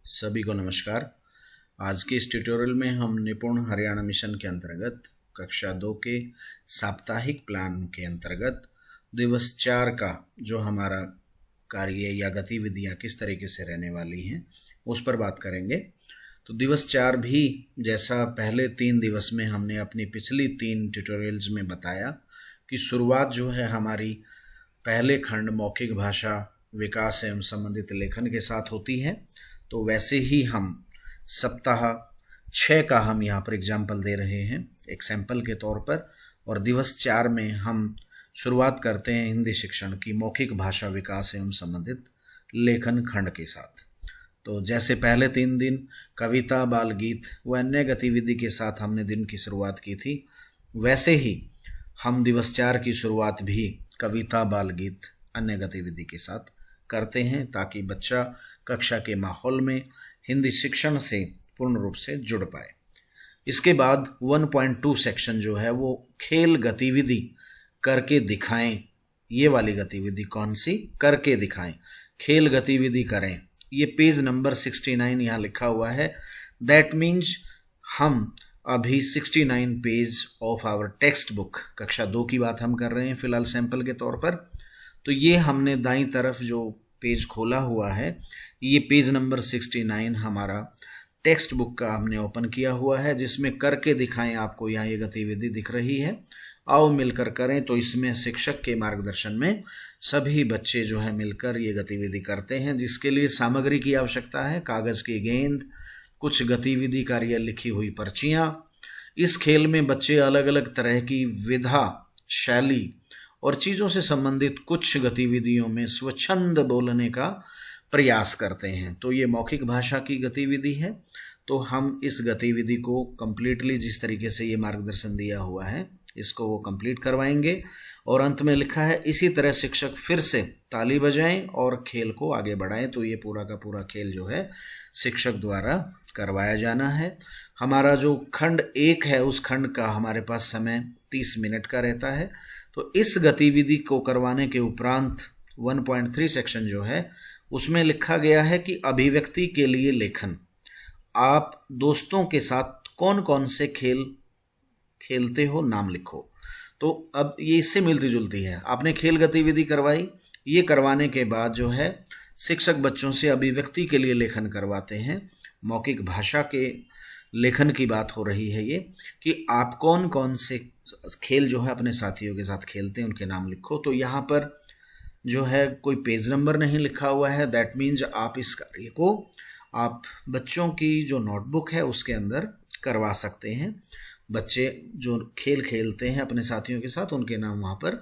सभी को नमस्कार। आज के इस ट्यूटोरियल में हम निपुण हरियाणा मिशन के अंतर्गत कक्षा 2 के साप्ताहिक प्लान के अंतर्गत दिवस 4 का जो हमारा कार्य या गतिविधियां किस तरीके से रहने वाली हैं उस पर बात करेंगे। तो दिवस 4 भी जैसा पहले 3 दिवस में हमने अपनी पिछली 3 ट्यूटोरियल्स में बताया कि शुरुआत जो है हमारी पहले खंड मौखिक भाषा विकास एवं संबंधित लेखन के साथ होती है। तो वैसे ही हम सप्ताह 6 का हम यहाँ पर एग्जाम्पल दे रहे हैं एक सैंपल के तौर पर, और दिवस 4 में हम शुरुआत करते हैं हिंदी शिक्षण की मौखिक भाषा विकास एवं संबंधित लेखन खंड के साथ। तो जैसे पहले 3 दिन कविता, बाल गीत व अन्य गतिविधि के साथ हमने दिन की शुरुआत की थी, वैसे ही हम दिवस 4 की शुरुआत भी कविता, बाल गीत, अन्य गतिविधि के साथ करते हैं ताकि बच्चा कक्षा के माहौल में हिंदी शिक्षण से पूर्ण रूप से जुड़ पाए। इसके बाद 1.2 सेक्शन जो है वो खेल गतिविधि करके दिखाएं। ये वाली गतिविधि कौन सी? करके दिखाएं, खेल गतिविधि करें। ये पेज नंबर 69 यहाँ लिखा हुआ है। दैट मीन्स हम अभी 69 page of our textbook कक्षा 2 की बात हम कर रहे हैं फिलहाल सैंपल के तौर पर। तो ये हमने दाईं तरफ जो पेज खोला हुआ है, ये पेज नंबर 69 हमारा टेक्स्ट बुक का हमने ओपन किया हुआ है, जिसमें करके दिखाएं आपको यहाँ ये गतिविधि दिख रही है। आओ मिलकर करें। तो इसमें शिक्षक के मार्गदर्शन में सभी बच्चे जो है मिलकर ये गतिविधि करते हैं, जिसके लिए सामग्री की आवश्यकता है। कागज़ की गेंद, कुछ गतिविधि कार्य लिखी हुई पर्चियाँ। इस खेल में बच्चे अलग अलग तरह की विधा, शैली और चीज़ों से संबंधित कुछ गतिविधियों में स्वच्छंद बोलने का प्रयास करते हैं। तो ये मौखिक भाषा की गतिविधि है। तो हम इस गतिविधि को कंप्लीटली जिस तरीके से ये मार्गदर्शन दिया हुआ है इसको वो कंप्लीट करवाएंगे। और अंत में लिखा है इसी तरह शिक्षक फिर से ताली बजाएं और खेल को आगे बढ़ाएं। तो ये पूरा का पूरा खेल जो है शिक्षक द्वारा करवाया जाना है। हमारा जो खंड 1 है उस खंड का हमारे पास समय 30 मिनट का रहता है। तो इस गतिविधि को करवाने के उपरांत 1.3 सेक्शन जो है उसमें लिखा गया है कि अभिव्यक्ति के लिए लेखन। आप दोस्तों के साथ कौन कौन से खेल खेलते हो, नाम लिखो। तो अब ये इससे मिलती जुलती है। आपने खेल गतिविधि करवाई, ये करवाने के बाद जो है शिक्षक बच्चों से अभिव्यक्ति के लिए लेखन करवाते हैं। मौखिक भाषा के लेखन की बात हो रही है ये कि आप कौन कौन से खेल जो है अपने साथियों के साथ खेलते हैं, उनके नाम लिखो। तो यहाँ पर जो है कोई पेज नंबर नहीं लिखा हुआ है। दैट मीन्स आप इस कार्य को आप बच्चों की जो नोटबुक है उसके अंदर करवा सकते हैं। बच्चे जो खेल खेलते हैं अपने साथियों के साथ उनके नाम वहाँ पर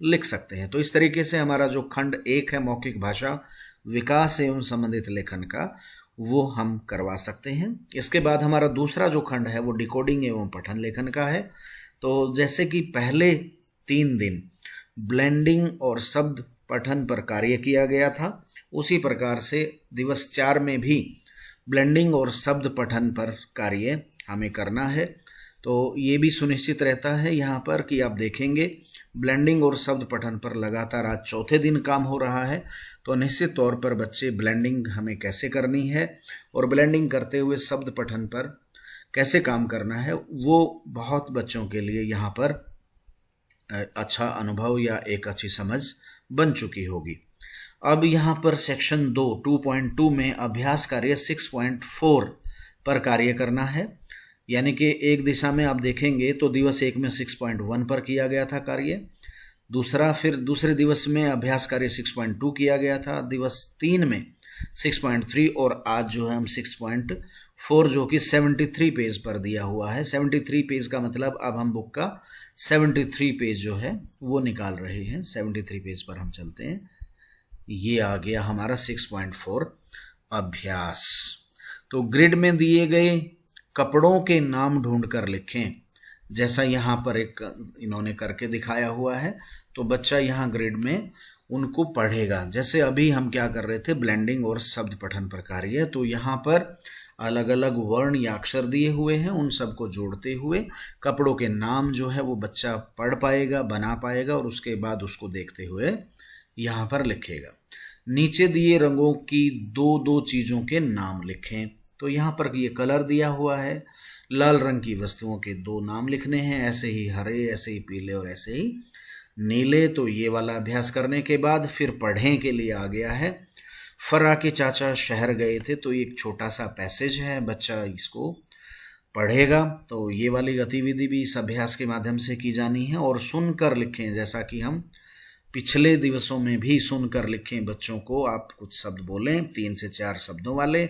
लिख सकते हैं। तो इस तरीके से हमारा जो खंड 1 है मौखिक भाषा विकास एवं संबंधित लेखन का, वो हम करवा सकते हैं। इसके बाद हमारा दूसरा जो खंड है वो डिकोडिंग एवं पठन लेखन का है। तो जैसे कि पहले 3 दिन ब्लेंडिंग और शब्द पठन पर कार्य किया गया था, उसी प्रकार से दिवस 4 में भी ब्लेंडिंग और शब्द पठन पर कार्य हमें करना है। तो ये भी सुनिश्चित रहता है यहाँ पर कि आप देखेंगे ब्लेंडिंग और शब्द पठन पर लगातार आज चौथे दिन काम हो रहा है। तो निश्चित तौर पर बच्चे ब्लेंडिंग हमें कैसे करनी है और ब्लेंडिंग करते हुए शब्द पठन पर कैसे काम करना है, वो बहुत बच्चों के लिए यहाँ पर अच्छा अनुभव या एक अच्छी समझ बन चुकी होगी। अब यहाँ पर सेक्शन 2 में अभ्यास कार्य 6.4 पर कार्य करना है। यानी कि एक दिशा में आप देखेंगे तो दिवस 1 में 6.1 पर किया गया था कार्य, फिर दूसरे दिवस में अभ्यास कार्य 6.2 किया गया था, दिवस 3 में 6.3 और आज जो है हम 6.4 जो कि 73 पेज पर दिया हुआ है। 73 पेज का मतलब अब हम बुक का 73 पेज जो है वो निकाल रहे हैं। 73 पेज पर हम चलते हैं। ये आ गया हमारा 6.4 अभ्यास। तो ग्रिड में दिए गए कपड़ों के नाम ढूंढ कर लिखें, जैसा यहाँ पर एक इन्होंने करके दिखाया हुआ है। तो बच्चा यहाँ ग्रिड में उनको पढ़ेगा। जैसे अभी हम क्या कर रहे थे, ब्लेंडिंग और शब्द पठन पर कार्य। तो यहाँ पर अलग अलग वर्ण या अक्षर दिए हुए हैं, उन सबको जोड़ते हुए कपड़ों के नाम जो है वो बच्चा पढ़ पाएगा, बना पाएगा और उसके बाद उसको देखते हुए यहाँ पर लिखेगा। नीचे दिए रंगों की दो दो चीज़ों के नाम लिखें। तो यहाँ पर ये कलर दिया हुआ है, लाल रंग की वस्तुओं के दो नाम लिखने हैं, ऐसे ही हरे, ऐसे ही पीले और ऐसे ही नीले। तो ये वाला अभ्यास करने के बाद फिर पढ़ें के लिए आ गया है। फरा के चाचा शहर गए थे, तो एक छोटा सा पैसेज है, बच्चा इसको पढ़ेगा। तो ये वाली गतिविधि भी इस अभ्यास के माध्यम से की जानी है। और सुनकर लिखें, जैसा कि हम पिछले दिवसों में भी सुनकर लिखें। बच्चों को आप कुछ शब्द बोलें, 3 से 4 शब्दों वाले,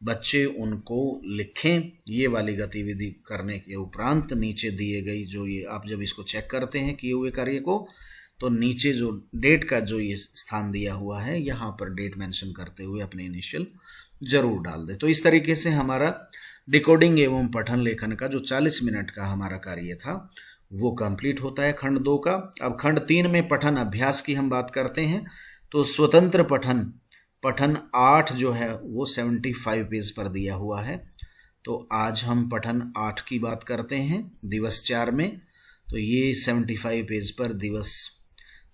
बच्चे उनको लिखें। ये वाली गतिविधि करने के उपरांत नीचे दिए गई जो ये आप जब इसको चेक करते हैं किए हुए कार्य को, तो नीचे जो डेट का जो ये स्थान दिया हुआ है, यहाँ पर डेट मेंशन करते हुए अपने इनिशियल जरूर डाल दें। तो इस तरीके से हमारा डिकोडिंग एवं पठन लेखन का जो 40 मिनट का हमारा कार्य था वो कंप्लीट होता है खंड 2 का। अब खंड 3 में पठन अभ्यास की हम बात करते हैं। तो स्वतंत्र पठन 8 जो है वो 75 पेज पर दिया हुआ है। तो आज हम पठन 8 की बात करते हैं दिवस 4 में। तो ये 75 पेज पर दिवस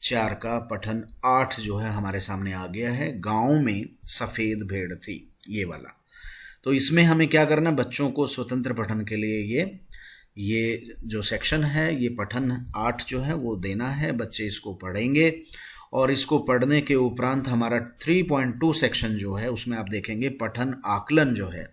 4 का पठन 8 जो है हमारे सामने आ गया है। गांव में सफ़ेद भेड़ थी, ये वाला। तो इसमें हमें क्या करना, बच्चों को स्वतंत्र पठन के लिए ये जो सेक्शन है, ये पठन 8 जो है वो देना है। बच्चे इसको पढ़ेंगे और इसको पढ़ने के उपरांत हमारा 3.2 सेक्शन जो है उसमें आप देखेंगे पठन आकलन जो है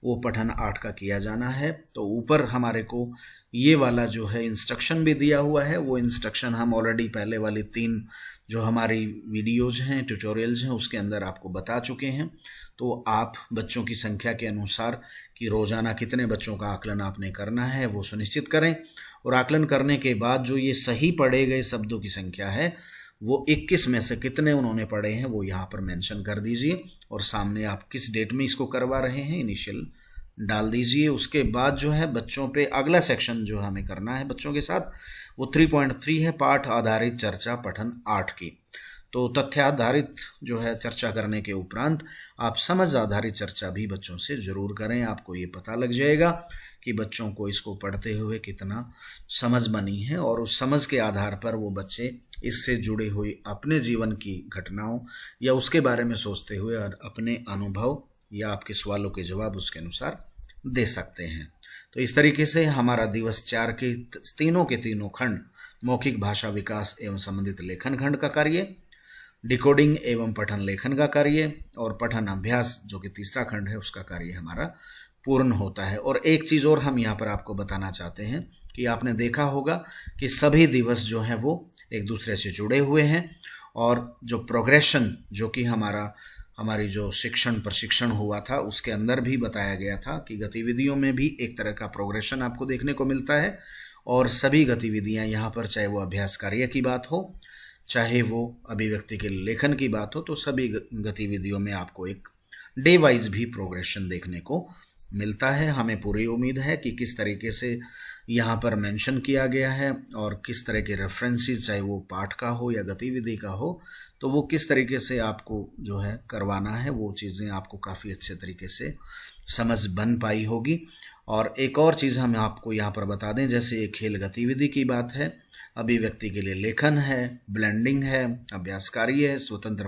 वो पठन 8 का किया जाना है। तो ऊपर हमारे को ये वाला जो है इंस्ट्रक्शन भी दिया हुआ है। वो इंस्ट्रक्शन हम ऑलरेडी पहले वाली 3 जो हमारी वीडियोज़ हैं, ट्यूटोरियल्स हैं, उसके अंदर आपको बता चुके हैं। तो आप बच्चों की संख्या के अनुसार कि रोज़ाना कितने बच्चों का आकलन आपने करना है वो सुनिश्चित करें। और आकलन करने के बाद जो ये सही पढ़े गए शब्दों की संख्या है वो 21 में से कितने उन्होंने पढ़े हैं वो यहाँ पर मेंशन कर दीजिए। और सामने आप किस डेट में इसको करवा रहे हैं इनिशियल डाल दीजिए। उसके बाद जो है बच्चों पे अगला सेक्शन जो हमें करना है बच्चों के साथ वो 3.3 है, पाठ आधारित चर्चा पठन 8 की। तो तथ्य आधारित जो है चर्चा करने के उपरांत आप समझ आधारित चर्चा भी बच्चों से ज़रूर करें। आपको ये पता लग जाएगा कि बच्चों को इसको पढ़ते हुए कितना समझ बनी है और उस समझ के आधार पर वो बच्चे इससे जुड़े हुए अपने जीवन की घटनाओं या उसके बारे में सोचते हुए और अपने अनुभव या आपके सवालों के जवाब उसके अनुसार दे सकते हैं। तो इस तरीके से हमारा दिवस 4 के तीनों के तीनों खंड मौखिक भाषा विकास एवं संबंधित लेखन खंड का कार्य, डिकोडिंग एवं पठन लेखन का कार्य और पठन अभ्यास जो कि तीसरा खंड है उसका कार्य हमारा पूर्ण होता है। और एक चीज़ और हम यहाँ पर आपको बताना चाहते हैं कि आपने देखा होगा कि सभी दिवस जो हैं वो एक दूसरे से जुड़े हुए हैं और जो प्रोग्रेशन जो कि हमारी जो शिक्षण प्रशिक्षण हुआ था उसके अंदर भी बताया गया था कि गतिविधियों में भी एक तरह का प्रोग्रेशन आपको देखने को मिलता है। और सभी गतिविधियां यहाँ पर, चाहे वो अभ्यास कार्य की बात हो, चाहे वो अभिव्यक्ति के लेखन की बात हो, तो सभी गतिविधियों में आपको एक डे वाइज भी प्रोग्रेशन देखने को मिलता है। हमें पूरी उम्मीद है कि किस तरीके से यहाँ पर मेंशन किया गया है और किस तरह के रेफरेंसेस, चाहे वो पाठ का हो या गतिविधि का हो, तो वो किस तरीके से आपको जो है करवाना है वो चीज़ें आपको काफ़ी अच्छे तरीके से समझ बन पाई होगी। और एक और चीज़ हम आपको यहाँ पर बता दें, जैसे ये खेल गतिविधि की बात है, अभिव्यक्ति के लिए लेखन है, ब्लेंडिंग है, अभ्यास कार्य है, स्वतंत्र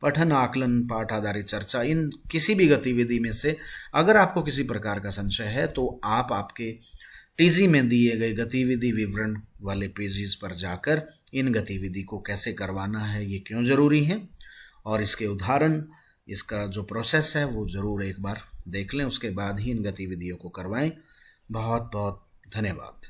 पठन आकलन, पाठ आधारित चर्चा, इन किसी भी गतिविधि में से अगर आपको किसी प्रकार का संशय है तो आप आपके टीजी में दिए गए गतिविधि विवरण वाले पेजेस पर जाकर इन गतिविधि को कैसे करवाना है, ये क्यों ज़रूरी है और इसके उदाहरण, इसका जो प्रोसेस है वो ज़रूर एक बार देख लें। उसके बाद ही इन गतिविधियों को करवाएं। बहुत बहुत धन्यवाद।